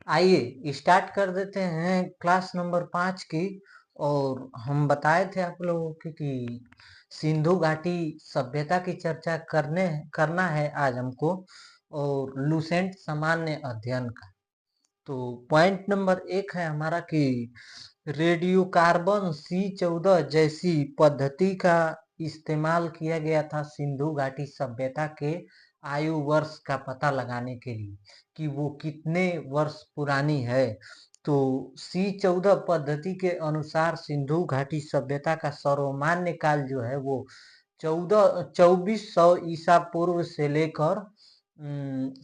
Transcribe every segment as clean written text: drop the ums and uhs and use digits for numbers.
आइए स्टार्ट कर देते हैं क्लास नंबर 5 की। और हम बताए थे आप लोगों की कि सिंधु घाटी सभ्यता की चर्चा करना है आज हमको, और लुसेंट सामान्य अध्ययन का। तो पॉइंट नंबर 1 है हमारा कि रेडियो कार्बन C14 जैसी पद्धति का इस्तेमाल किया गया था सिंधु घाटी सभ्यता के आयु वर्ष का पता लगाने के लिए कि वो कितने वर्ष पुरानी है। तो C14 पद्धति के अनुसार सिंधु घाटी सभ्यता का सर्वमान्य काल जो है वो 2400 ईसा पूर्व से लेकर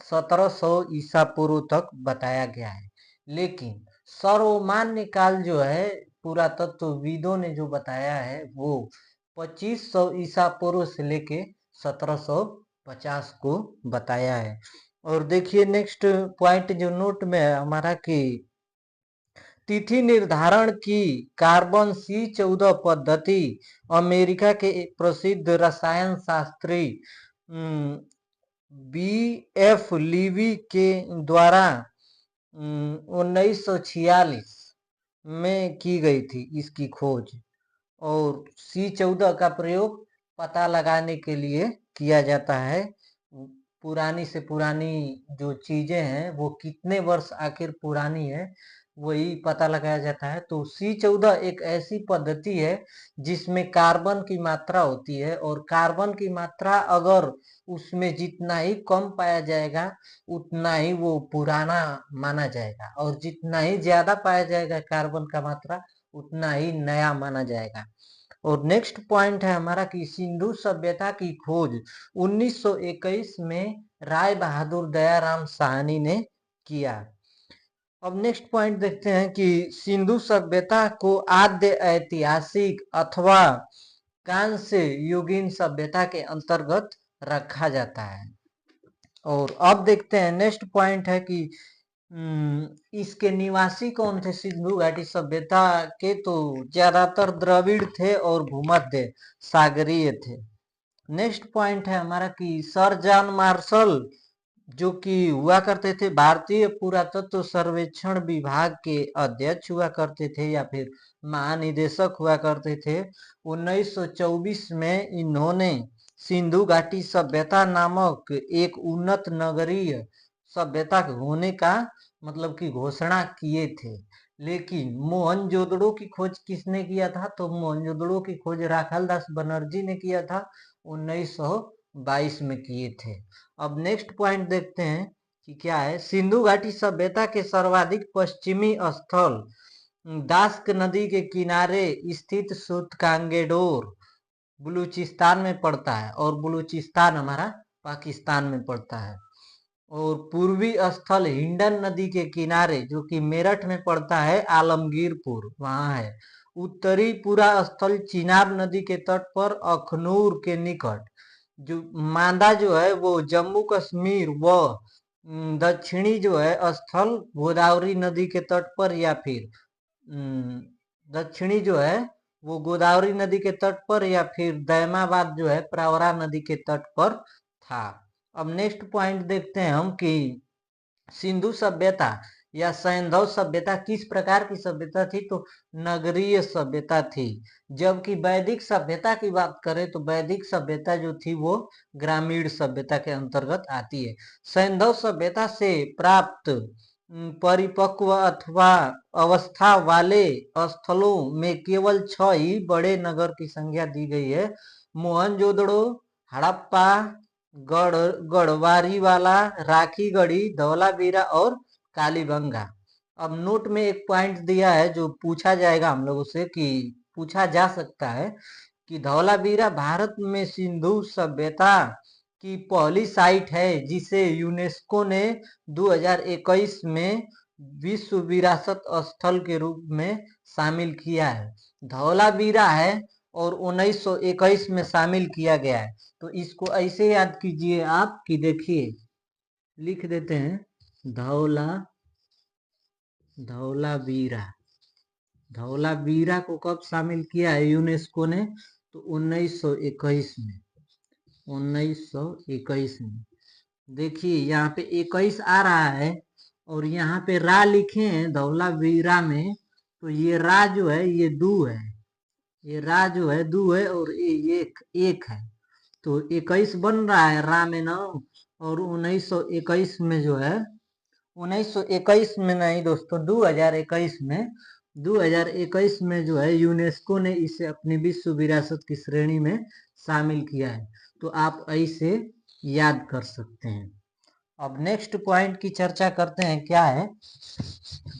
1700 ईसा पूर्व तक बताया गया है। लेकिन सर्वमान्य काल जो है पुरातत्वविदों ने जो बताया है वो 2500 ईसा पूर्व से लेके 1750 को बताया है। और देखिए नेक्स्ट पॉइंट जो नोट में है हमारा कि तिथि निर्धारण की कार्बन C14 पद्धति अमेरिका के एक प्रसिद्ध रसायन शास्त्री B.F. लीवी के द्वारा 1946 में की गई थी इसकी खोज। और C14 का प्रयोग पता लगाने के लिए किया जाता है पुरानी से पुरानी जो चीजें हैं वो कितने वर्ष आखिर पुरानी है वही पता लगाया जाता है। तो C14 एक ऐसी पद्धति है जिसमें कार्बन की मात्रा होती है, और कार्बन की मात्रा अगर उसमें जितना ही कम पाया जाएगा उतना ही वो पुराना माना जाएगा, और जितना ही ज्यादा पाया जाएगा कार्बन का मात्रा उतना ही नया माना जाएगा। और नेक्स्ट पॉइंट है हमारा कि सिंधु सभ्यता की खोज 1921 में राय बहादुर दयाराम साहनी ने किया। अब नेक्स्ट पॉइंट देखते हैं कि सिंधु सभ्यता को आद्य ऐतिहासिक अथवा कांस्य युगीन सभ्यता के अंतर्गत रखा जाता है। और अब देखते हैं नेक्स्ट पॉइंट है कि इसके निवासी कौन थे सिंधु घाटी सभ्यता के। तो ज्यादातर द्रविड़ थे और भूमध्य सागरीय थे। नेक्स्ट पॉइंट है हमारा कि सर जॉन मार्शल जो कि हुआ करते थे भारतीय पुरातत्व सर्वेक्षण विभाग के अध्यक्ष हुआ करते थे या फिर महानिदेशक हुआ करते थे। 1924 में इन्होंने सिंधु घाटी सभ्यता नामक एक उन्नत नगरीय सभ्यता होने का मतलब की घोषणा किए थे। लेकिन मोहनजोदड़ो की खोज किसने किया था? तो मोहनजोदड़ो की खोज राखालदास बनर्जी ने किया था, 1922 में किए थे। अब नेक्स्ट पॉइंट देखते हैं कि क्या है। सिंधु घाटी सभ्यता के सर्वाधिक पश्चिमी स्थल दास्क नदी के किनारे स्थित सूतकांगेडोर बलूचिस्तान में पड़ता है, और बलूचिस्तान हमारा पाकिस्तान में पड़ता है। और पूर्वी स्थल हिंडन नदी के किनारे जो कि मेरठ में पड़ता है, आलमगीरपुर वहां है। उत्तरी पूरा स्थल चिनाब नदी के तट पर अखनूर के निकट। जो मांदा जो है वो जम्मू कश्मीर व दक्षिणी जो है स्थल गोदावरी नदी के तट पर, या फिर दक्षिणी जो है वो गोदावरी नदी के तट पर, या फिर दैमाबाद जो है प्रवरा नदी के तट पर था। अब नेक्स्ट पॉइंट देखते हैं हम कि सिंधु सभ्यता या सैंधव सभ्यता किस प्रकार की सभ्यता थी। तो नगरीय सभ्यता थी। जबकि वैदिक सभ्यता की बात करें तो वैदिक सभ्यता जो थी वो ग्रामीण सभ्यता के अंतर्गत आती है। सैंधव सभ्यता से प्राप्त परिपक्व अथवा अवस्था वाले स्थलों में केवल 6 ही बड़े नगर की संख्या दी गई है। मोहनजोदड़ो, हड़प्पा, गढ़वारीवाला, राखीगढ़ी, धौलावीरा और कालीबंगा। अब नोट में एक पॉइंट दिया है जो पूछा जाएगा हम लोगों से, कि पूछा जा सकता है कि धौलावीरा भारत में सिंधु सभ्यता की पहली साइट है जिसे यूनेस्को ने 2021 में विश्व विरासत स्थल के रूप में शामिल किया है। धौलावीरा है और 1921 में शामिल किया गया है। तो इसको ऐसे याद कीजिए आप कि देखिए लिख देते हैं धौलावीरा। धौलावीरा को कब शामिल किया है यूनेस्को ने? तो 1921 में। 1921 में। देखिए यहाँ पे 21 आ रहा है और यहाँ पे रा लिखे हैं धौलावीरा में, तो ये रा जो है ये दू है, ये रा जो है दू है और ये एक है, तो 21 बन रहा है रा में 9, और 1921 में जो है 1921 में नहीं दोस्तों, 2021 में जो है यूनेस्को ने इसे अपनी विश्व विरासत की श्रेणी में शामिल किया है, तो आप ऐसे याद कर सकते हैं। अब नेक्स्ट पॉइंट की चर्चा करते हैं, क्या है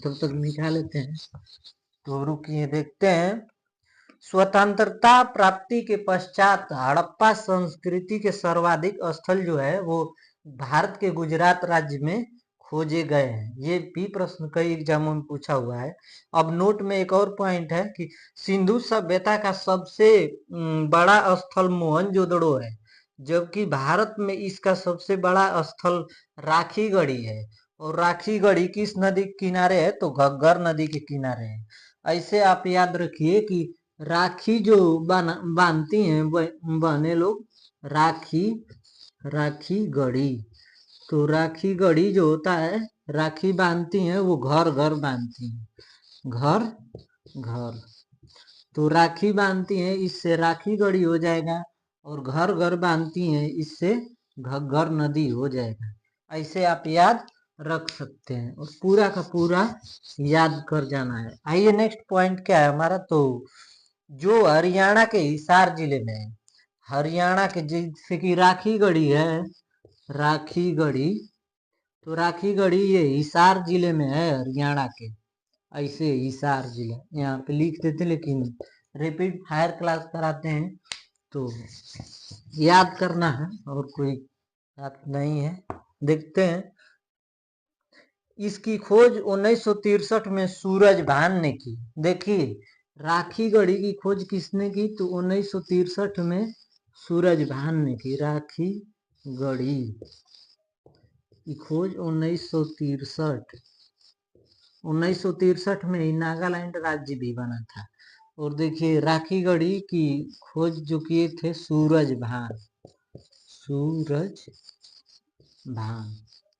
तब तक मिटा लेते हैं, तो रुकिए देखते हैं। स्वतंत्रता प्राप्ति के पश्चात हड़प्पा संस्कृति के सर्वाधिक स्थल जो है वो भारत के गुजरात राज्य में खोजे गए हैं। ये भी प्रश्न कई एग्जामों में पूछा हुआ है। अब नोट में एक और पॉइंट है कि सिंधु सभ्यता का सबसे बड़ा स्थल मोहनजोदड़ो है, जबकि भारत में इसका सबसे बड़ा स्थल राखीगढ़ी है। और राखीगढ़ी किस नदी के किनारे है, तो घग्गर नदी के किनारे है। ऐसे आप याद रखिए कि राखी जो बांधती हैं बहने लोग, राखी गढ़ी, तो राखी गढ़ी जो होता है, राखी बांधती हैं वो घर घर बांधती हैं, घर घर, तो राखी बांधती हैं इससे राखी गढ़ी हो जाएगा, और घर घर बांधती हैं इससे घग्गर नदी हो जाएगा। ऐसे आप याद रख सकते हैं और पूरा का पूरा याद कर जाना है। आइए नेक्स्ट पॉइंट क्या है हमारा, तो जो हरियाणा के हिसार जिले में है, हरियाणा के जैसे कि राखीगढ़ी है, राखीगढ़ी, तो राखीगढ़ी ये हिसार जिले में है हरियाणा के, ऐसे हिसार जिला यहाँ पे लिख देते, लेकिन रिपीट हायर क्लास कराते हैं तो याद करना है और कोई बात नहीं है। देखते हैं, इसकी खोज 1963 में सूरज भान ने की। देखिए राखीगढ़ी की खोज किसने की, तो 1963 में सूरज भान ने की। राखीगढ़ी की खोज 1963 में ही नागालैंड राज्य भी बना था। और देखिए राखीगढ़ी की खोज जो किए थे सूरज भान,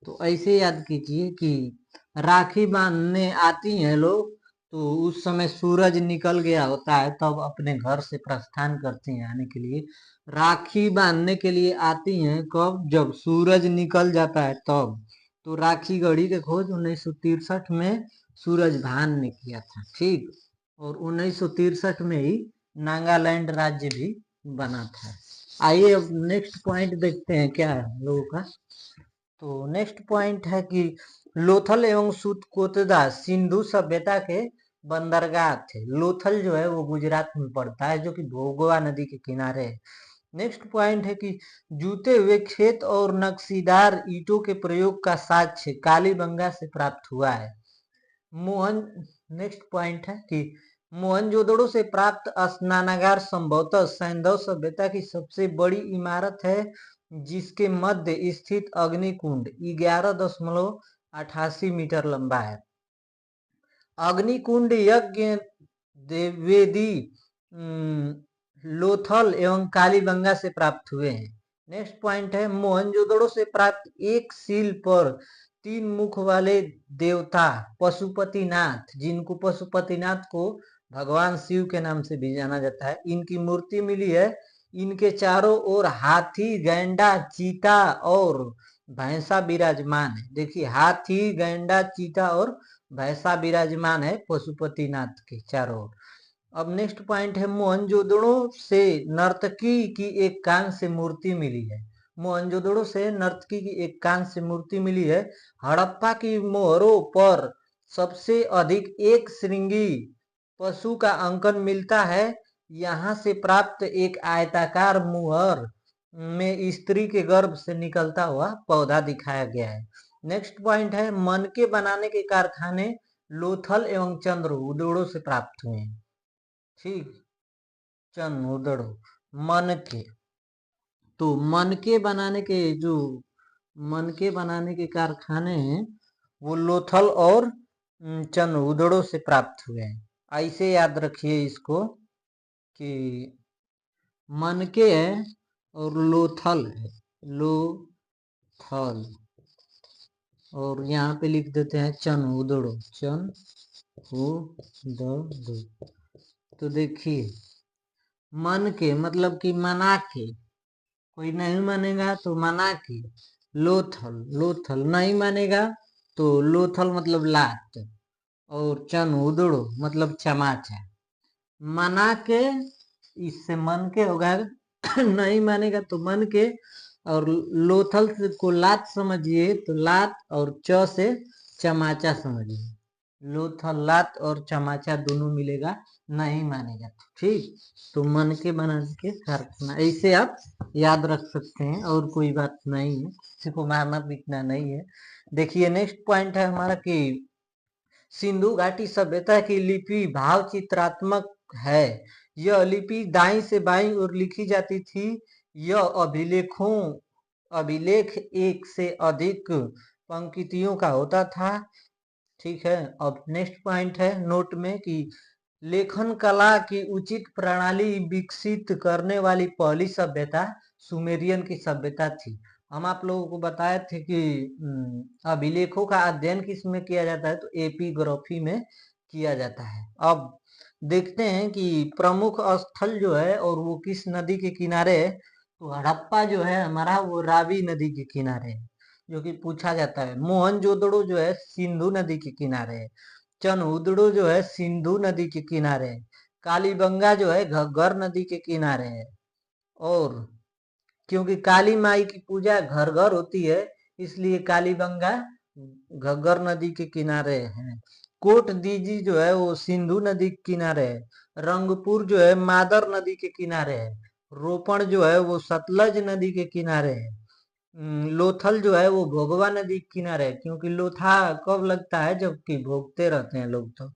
तो ऐसे याद कीजिए कि राखी बांधने आती हैं लोग, तो उस समय सूरज निकल गया होता है, तब अपने घर से प्रस्थान करती हैं आने के लिए। राखी बांधने के लिए आती हैं कब, जब सूरज निकल जाता है तब। तो राखीगढ़ी के खोज 1963 में सूरज भान ने किया था, ठीक। और 1963 में ही नागालैंड राज्य भी बना था। आइए अब नेक्स्ट पॉइंट देखते हैं क्या है हम लोगों का। तो नेक्स्ट पॉइंट है कि लोथल एवं सूतकोतदा सिंधु सभ्यता के बंदरगाह थे। लोथल जो है वो गुजरात में पड़ता है, जो कि भोगवा नदी के किनारे है। नेक्स्ट पॉइंट है कि जूते हुए खेत और नक्शीदार ईंटों के प्रयोग का साक्ष्य कालीबंगा से प्राप्त हुआ है। नेक्स्ट पॉइंट है कि मोहनजोदड़ो से प्राप्त स्नानागार संभवतः सैंधव सभ्यता की सबसे बड़ी इमारत है, जिसके मध्य स्थित अग्निकुंड 11.88 मीटर लंबा है। अग्निकुंड यज्ञ द्विवेदी लोथल एवं कालीबंगा से प्राप्त हुए हैं। नेक्स्ट पॉइंट है मोहनजोदड़ो से प्राप्त एक सील पर 3 मुख वाले देवता पशुपतिनाथ, जिनको पशुपतिनाथ को भगवान शिव के नाम से भी जाना जाता है, इनकी मूर्ति मिली है। इनके चारों ओर हाथी, गैंडा, चीता और भैंसा विराजमान है। देखिए हाथी, गैंडा, चीता और भैंसा विराजमान है पशुपतिनाथ के चारों ओर। अब नेक्स्ट पॉइंट है मोहनजोदड़ो से नर्तकी की एक कांस्य मूर्ति मिली है। मोहनजोदड़ो से नर्तकी की एक कांस्य मूर्ति मिली है। हड़प्पा की मोहरों पर सबसे अधिक एक श्रृंगी पशु का अंकन मिलता है। यहाँ से प्राप्त एक आयताकार मुहर में स्त्री के गर्भ से निकलता हुआ पौधा दिखाया गया है। नेक्स्ट पॉइंट है मनके बनाने के कारखाने लोथल एवं चंद्रउदड़ो से प्राप्त हुए हैं, ठीक। चंद्रउदड़ो मनके, तो मनके बनाने के कारखाने हैं वो लोथल और चंद्रउदड़ो से प्राप्त हुए हैं। ऐसे याद रखिए इसको कि मनके है और लोथल है, लोथल और यहाँ पे लिख देते हैं चन उदड़ो, चन उदड़ो। तो देखिए मन के मतलब कि मना के, कोई नहीं मानेगा तो मना के, लोथल, लोथल नहीं मानेगा तो लोथल मतलब लात, और चन उदड़ो मतलब चमाचा। मना के, इससे मन के होगा नहीं मानेगा तो मन के, और लोथल को लात समझिए तो लात, और च से चमाचा समझिए, लोथल लात और चमाचा दोनों मिलेगा, नहीं मानेगा तो ठीक। तो मन के बना के रखना, ऐसे आप याद रख सकते हैं, और कोई बात नहीं है, किसी को मारना पीटना नहीं है। देखिए नेक्स्ट पॉइंट है हमारा कि सिंधु घाटी सभ्यता की लिपि भाव चित्रात्मक है। यह लिपि दाईं से बाईं ओर लिखी जाती थी। यह अभिलेख एक से अधिक पंक्तियों का होता था। ठीक है। अब नेक्स्ट पॉइंट है नोट में कि लेखन कला की उचित प्रणाली विकसित करने वाली पहली सभ्यता सुमेरियन की सभ्यता थी। हम आप लोगों को बताए थे कि अभिलेखों का अध्ययन किस में किया जाता है, तो एपिग्राफी में किया जाता है। अब देखते हैं कि प्रमुख स्थल जो है और वो किस नदी के किनारे है। तो हड़प्पा जो है हमारा वो रावी नदी के किनारे है, जो कि पूछा जाता है। मोहनजोदड़ो जो है सिंधु नदी के किनारे है। चनउदड़ो जो है सिंधु नदी के किनारे है। कालीबंगा जो है घग्गर नदी के किनारे है। और क्योंकि काली माई की पूजा घर घर होती है, इसलिए कालीबंगा घग्गर नदी के किनारे है। कोट दीजी जो है वो सिंधु नदी के किनारे है। रंगपुर जो है मादर नदी के किनारे है। रोपण जो है वो सतलज नदी के किनारे है। लोथल जो है वो भोगवा नदी के किनारे है, क्योंकि लोथा कब लगता है जबकि भोगते रहते हैं लोग। तो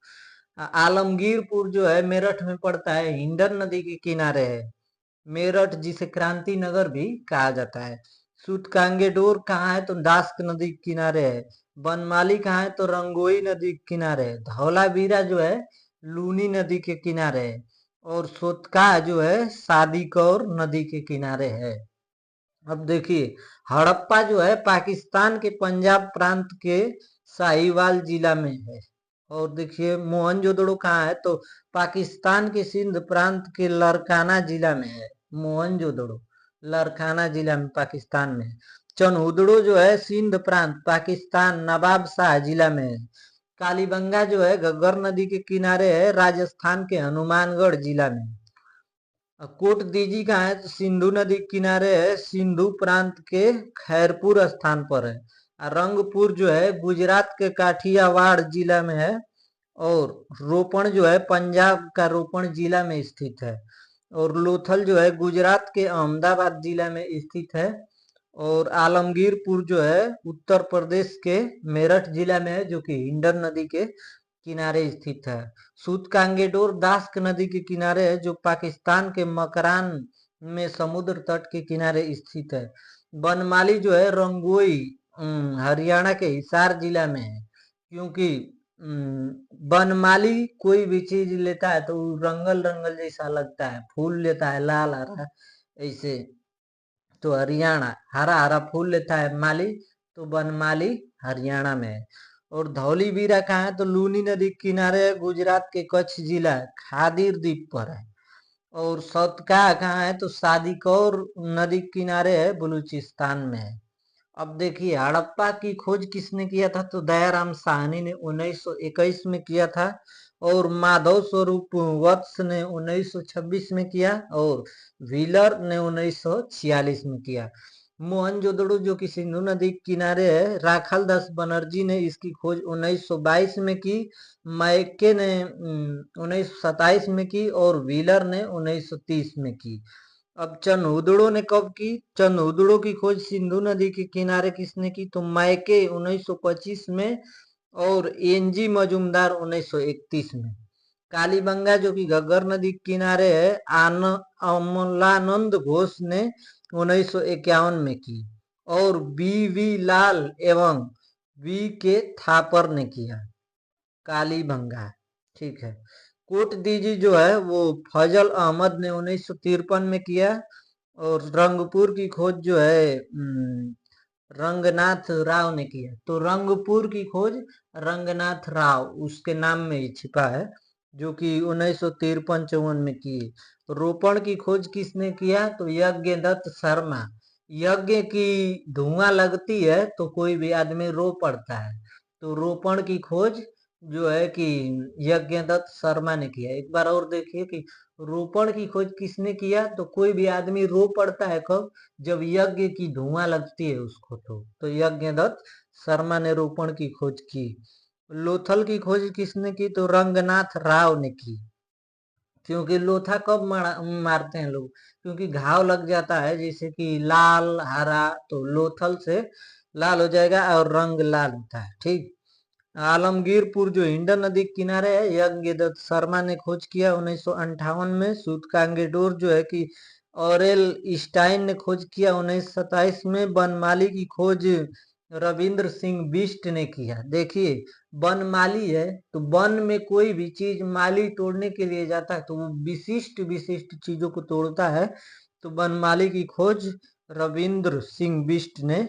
आलमगीरपुर जो है मेरठ में पड़ता है, हिंडन नदी के किनारे है। मेरठ जिसे क्रांति नगर भी कहा जाता है। सूतकांगेडोर कहाँ है, तो दास्क नदी के किनारे है। बनमाली कहाँ है, तो रंगोई नदी के किनारे है। धौलावीरा जो है लूनी नदी के किनारे है। और सोतका जो है सादिकौर नदी के किनारे है। अब देखिए हड़प्पा जो है पाकिस्तान के पंजाब प्रांत के साहिवाल जिला में है। और देखिए मोहनजोदड़ो कहाँ है, तो पाकिस्तान के सिंध प्रांत के लरकाना जिला में है। मोहनजोदड़ो लरकाना जिला में पाकिस्तान में है। चनउदड़ो जो है सिंध प्रांत पाकिस्तान नवाब शाह जिला में है। कालीबंगा जो है घग्गर नदी के किनारे है, राजस्थान के हनुमानगढ़ जिला में। कोट दीजी कहाँ है, तो सिंधु नदी के किनारे है, सिंधु प्रांत के खैरपुर स्थान पर है। रंगपुर जो है गुजरात के काठियावाड़ जिला में है। और रोपण जो है पंजाब का रोपण जिला में स्थित है। और लोथल जो है गुजरात के अहमदाबाद जिला में स्थित है। और आलमगीरपुर जो है उत्तर प्रदेश के मेरठ जिला में है, जो कि हिंडन नदी के किनारे स्थित है। सूतकांगेडोर दास्क नदी के किनारे है, जो पाकिस्तान के मकरान में समुद्र तट के किनारे स्थित है। बनमाली जो है रंगोई हरियाणा के हिसार जिला में है, क्योंकि बनमाली कोई भी चीज लेता है तो रंगल रंगल जैसा लगता है, फूल लेता है लाल हरा ऐसे, तो हरियाणा हरा हरा फूल लेता है माली, तो बनमाली हरियाणा में है। और धौलीवीरा कहाँ है, तो लूनी नदी किनारे है, गुजरात के कच्छ जिला खादीर द्वीप पर है। और सतका कहाँ है, तो सादिकौर नदी किनारे है, बलूचिस्तान में है। अब देखिए हड़प्पा की खोज किसने किया था, तो दयाराम साहनी ने 1921 में किया था। और माधव स्वरूप वत्स ने 1926 में किया। और व्हीलर ने 1946 में किया। मोहनजोदड़ो जो कि सिंधु नदी के किनारे है, राखाल दास बनर्जी ने इसकी खोज 1922 में की। मैके ने 1927 में की। और व्हीलर ने 1930 में की। अब चनहुदड़ो ने कब की, चनहुदड़ो की खोज सिंधु नदी के किनारे किसने की, तो मैके 1925 में। और एनजी मजूमदार 1931 में। कालीबंगा जो कि घग्गर नदी के किनारे है, अमलानंद घोष ने 1951 में की। और बी लाल एवं वी के थापर ने किया कालीबंगा। ठीक है। कोट दीजी जो है वो फजल अहमद ने 1953 में किया। और रंगपुर की खोज जो है रंगनाथ राव ने किया। तो रंगपुर की खोज रंगनाथ राव उसके नाम में ही छिपा है, जो कि 1953-54 में किए। रोपण की खोज किसने किया? तो यज्ञदत्त शर्मा। यज्ञ की धुआं लगती है तो कोई भी आदमी रो पड़ता है, तो रोपण की खोज जो है कि यज्ञदत्त शर्मा ने किया। एक बार और देखिए कि रोपण की खोज किसने किया? तो कोई भी आदमी रो पड़ता है कब? जब यज्ञ की धुआं लगती है उसको। तो यज्ञदत्त शर्मा ने रोपण की खोज की। लोथल की खोज किसने की? तो रंगनाथ राव ने की। क्योंकि लोथा कब मारते हैं लोग? क्योंकि घाव लग जाता है, जैसे कि लाल हरा, तो लोथल से लाल हो जाएगा और रंग लाल होता है। ठीक। आलमगीरपुर जो हिंडन नदी के किनारे है, यज्ञदत्त शर्मा ने खोज किया 1958 में। सूतकांगेडोर जो है कि ऑरेल स्टाइन ने खोज किया 1927 में। बनमाली की खोज रविंद्र सिंह बिष्ट ने किया। देखिए, बनमाली है तो वन में कोई भी चीज माली तोड़ने के लिए जाता है तो वो विशिष्ट विशिष्ट चीजों को तोड़ता है। तो बनमाली की खोज रविंद्र सिंह बिष्ट ने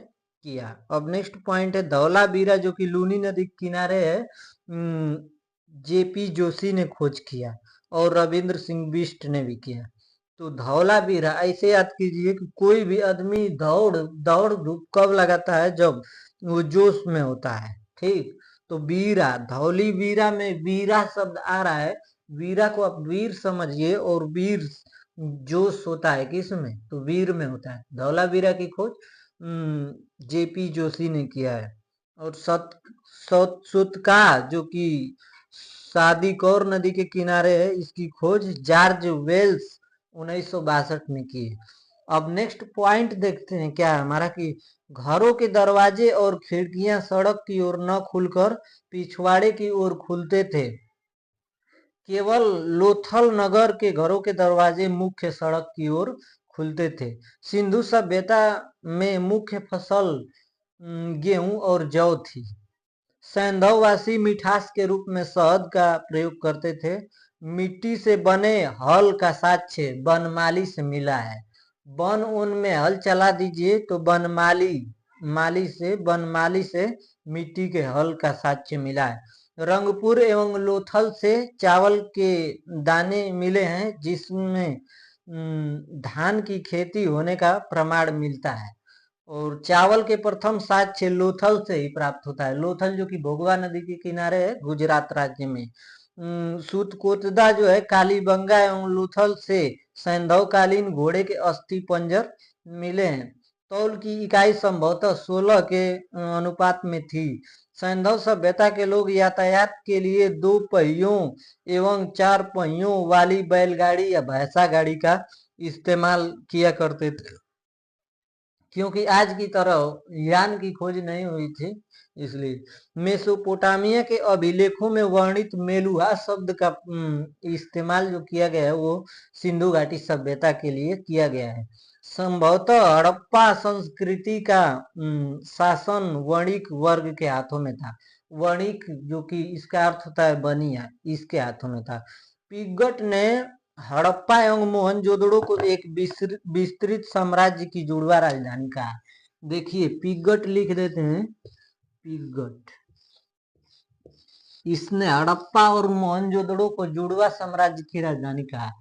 किया। अब नेक्स्ट पॉइंट है धौलावीरा, जो कि लूनी नदी के किनारे है। जेपी जोशी ने खोज किया और रविंद्र सिंह बिष्ट ने भी किया। तो धौलावीरा ऐसे याद कीजिए कि कोई भी आदमी दौड़ दौड़ धूप कब लगाता है? जब वो जोश में होता है। ठीक। तो वीरा, धौली वीरा में वीरा शब्द आ रहा है। वीरा को आप वीर समझिए, और वीर जोश होता है किसमें? तो वीर में होता है। धौलावीरा की खोज जेपी जोशी ने किया है। और सुतका जो कि शादी कौर नदी के किनारे है, इसकी खोज जॉर्ज वेल्स 1962 में की है। अब नेक्स्ट पॉइंट देखते हैं क्या है हमारा कि घरों के दरवाजे और खिड़कियां सड़क की ओर न खुलकर पिछवाड़े की ओर खुलते थे। केवल लोथल नगर के घरों के दरवाजे मुख्य सड़क की ओर खुलते थे। सिंधु सभ्यता में मुख्य फसल गेहूं और जौ थी। सैंधववासी मिठास के रूप में शहद का प्रयोग करते थे। मिट्टी से बने हल का साक्ष्य बनमाली से मिला है। वन उनमें हल चला दीजिए तो बनमाली से मिट्टी के हल का साक्ष्य मिला है। रंगपुर एवं लोथल से चावल के दाने मिले हैं, जिसमें धान की खेती होने का प्रमाण मिलता है। और चावल के प्रथम साक्ष्य लोथल से ही प्राप्त होता है। लोथल जो कि भोगवा नदी के किनारे है, गुजरात राज्य में। सूतकोतदा जो है कालीबंगा एवं लोथल से सैंधवकालीन घोड़े के अस्थि पंजर मिले हैं। तौल की इकाई संभवतः 16 के अनुपात में थी। सैंधव सभ्यता के लोग यातायात के लिए 2 पहियों एवं 4 पहियों वाली बैलगाड़ी या भैंसा गाड़ी का इस्तेमाल किया करते थे, क्योंकि आज की तरह यान की खोज नहीं हुई थी, इसलिए। मेसोपोटामिया के अभिलेखों में वर्णित मेलुहा शब्द का इस्तेमाल जो किया गया है वो सिंधु घाटी सभ्यता के लिए किया गया है। संभवतः हड़प्पा संस्कृति का शासन वणिक वर्ग के हाथों में था। वणिक जो कि इसका अर्थ होता है बनिया, इसके हाथों में था। पिगट ने हड़प्पा एवं मोहनजोदड़ो को एक विस्तृत साम्राज्य की जुड़वा राजधानी कहा। देखिए, पिगट लिख देते हैं, पिगट। इसने हड़प्पा और मोहनजोदड़ो को जुड़वा साम्राज्य की राजधानी कहा।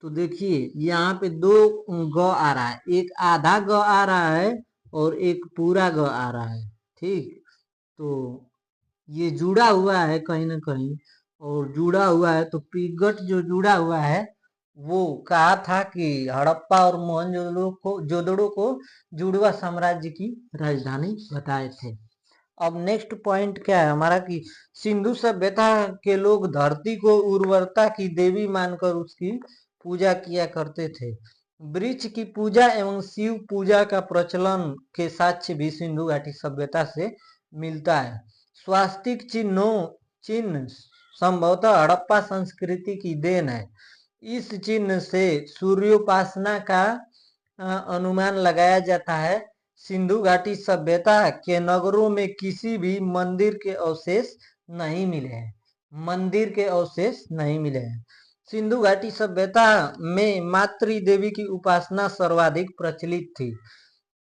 तो देखिए, यहाँ पे 2 ग आ रहा है, एक आधा ग आ रहा है और एक पूरा ग आ रहा है। ठीक। तो ये जुड़ा हुआ है कहीं ना कहीं, और जुड़ा हुआ है तो पिगट जो जुड़ा हुआ है वो कहा था कि हड़प्पा और मोहनजोदड़ो को जुड़वा साम्राज्य की राजधानी बताए थे। अब नेक्स्ट पॉइंट क्या है हमारा कि सिंधु सभ्यता के लोग धरती को उर्वरता की देवी मानकर उसकी पूजा किया करते थे। वृक्ष की पूजा एवं शिव पूजा का प्रचलन के साक्ष्य भी सिंधु घाटी सभ्यता से मिलता है। स्वास्तिक चिन्ह संभवतः हड़प्पा संस्कृति की देन है। इस चिन्ह से सूर्योपासना का अनुमान लगाया जाता है। सिंधु घाटी सभ्यता के नगरों में किसी भी मंदिर के अवशेष नहीं मिले हैं। मंदिर के अवशेष नहीं मिले हैं। सिंधु घाटी सभ्यता में मातृ देवी की उपासना सर्वाधिक प्रचलित थी।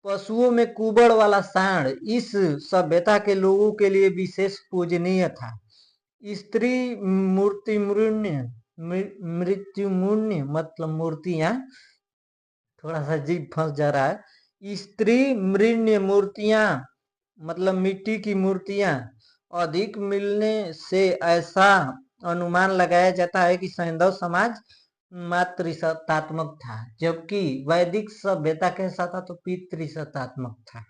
पशुओं में कुबड़ वाला सांड इस सभ्यता के लोगों के लिए विशेष पूजनीय था। स्त्री मृत्युमुन्य मतलब मूर्तियां, थोड़ा सा जीभ फंस जा रहा है। स्त्री मृण्य मूर्तियां मतलब मिट्टी की मूर्तियां अधिक मिलने से ऐसा अनुमान लगाया जाता है कि सैंधव समाज मातृसत्तात्मक था, जबकि वैदिक सभ्यता कैसा था तो पितृसत्तात्मक था,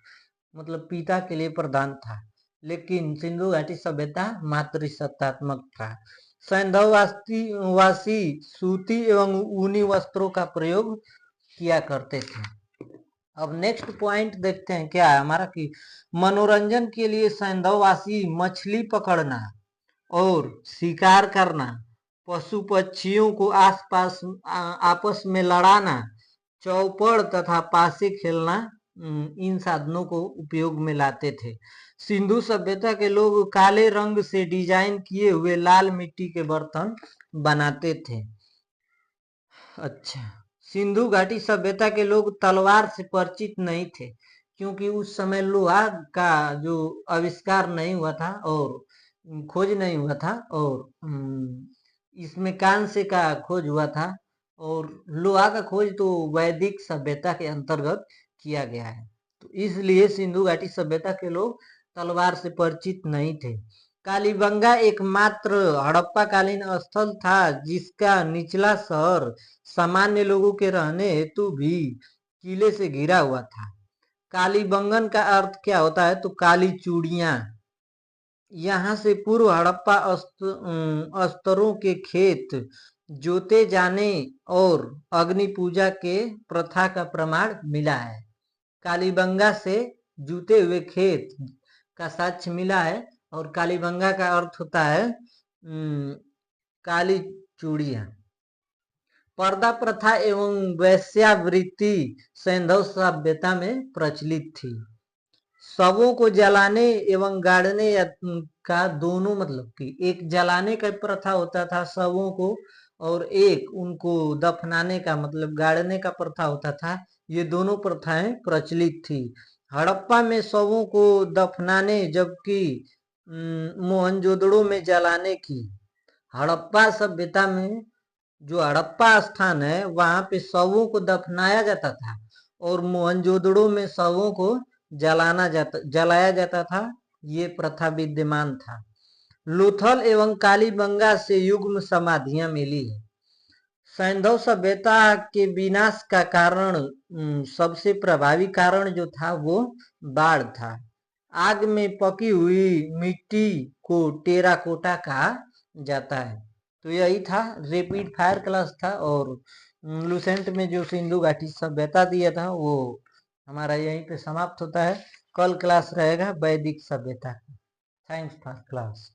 मतलब पिता के लिए प्रधान था। लेकिन सिंधु घाटी सभ्यता मातृसत्तात्मक था। सैंधव वासी सूती एवं ऊनी वस्त्रों का प्रयोग किया करते थे। अब नेक्स्ट पॉइंट देखते हैं क्या है हमारा कि मनोरंजन के लिए सैंधववासी मछली पकड़ना और शिकार करना, पशु पक्षियों को आसपास आपस में लड़ाना, चौपड़ तथा पासे खेलना इन साधनों को उपयोग में लाते थे। सिंधु सभ्यता के लोग काले रंग से डिजाइन किए हुए लाल मिट्टी के बर्तन बनाते थे। अच्छा, सिंधु घाटी सभ्यता के लोग तलवार से परिचित नहीं थे, क्योंकि उस समय लोहा का जो आविष्कार नहीं हुआ था और खोज नहीं हुआ था, और इसमें कांस्य का खोज हुआ था, और लोहा का खोज तो वैदिक सभ्यता के अंतर्गत किया गया है। तो इसलिए सिंधु घाटी सभ्यता के लोग तलवार से परिचित नहीं थे। कालीबंगा एकमात्र हड़प्पा कालीन स्थल था जिसका निचला शहर सामान्य लोगों के रहने हेतु भी किले से घिरा हुआ था। कालीबंगन का अर्थ क्या होता है तो काली चूड़ियां। यहाँ से पूर्व हड़प्पा स्तरों के खेत जोते जाने और अग्नि पूजा के प्रथा का प्रमाण मिला है। कालीबंगा से जूते हुए खेत का साक्ष्य मिला है, और कालीबंगा का अर्थ होता है काली चूड़ियां। पर्दा प्रथा एवं वेश्यावृत्ति सैंधव सभ्यता में प्रचलित थी। शवों को जलाने एवं गाड़ने का दोनों, मतलब कि एक जलाने का प्रथा होता था शवों को, और एक उनको दफनाने का मतलब गाड़ने का प्रथा होता था। ये दोनों प्रथाएं प्रचलित थी। हड़प्पा में शवों को दफनाने जबकि मोहनजोदड़ो में जलाने की। हड़प्पा सभ्यता में जो हड़प्पा स्थान है वहां पे शवों को दफनाया जाता था, और मोहनजोदड़ो में शवों को जलाया जाता था। ये प्रथा विद्यमान था। लोथल एवं कालीबंगा से युग्म समाधियां मिली है। सैंधव सभ्यता के विनाश का कारण, सबसे प्रभावी कारण जो था वो बाढ़ था। आग में पकी हुई मिट्टी को टेराकोटा कहा जाता है। तो यही था, रैपिड फायर क्लास था, और लुसेंट में जो सिंधु घाटी सभ्यता दिया था वो हमारा यहीं पे समाप्त होता है। कल क्लास रहेगा वैदिक सभ्यता। Thanks for class.